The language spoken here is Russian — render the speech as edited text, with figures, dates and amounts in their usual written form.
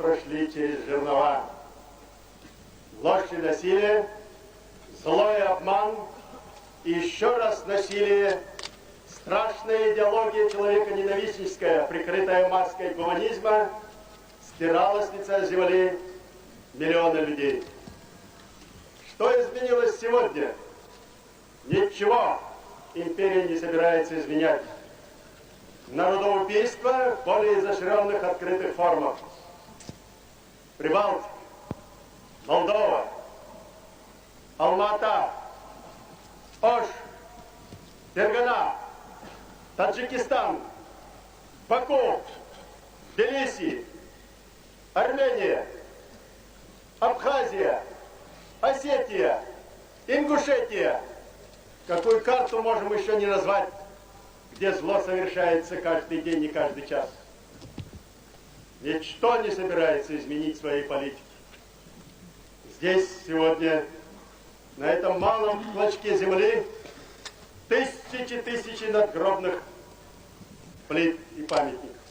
прошли через жернова. Ложь и насилие, злой обман и еще раз насилие, страшная идеология человеконенавистническая, прикрытая маской гуманизма, стирала с лица земли миллионы людей. Что изменилось сегодня? Ничего империя не собирается изменять. Народоубийство в более изощренных открытых формах. Прибалтика, Молдова, Алма-Ата, Ош, Фергана, Таджикистан, Баку, Тбилиси, Армения, Абхазия, Осетия, Ингушетия. Какую карту можем еще не назвать, где зло совершается каждый день и каждый час? Ничто не собирается изменить своей политики. Здесь сегодня, на этом малом клочке земли, тысячи надгробных плит и памятников.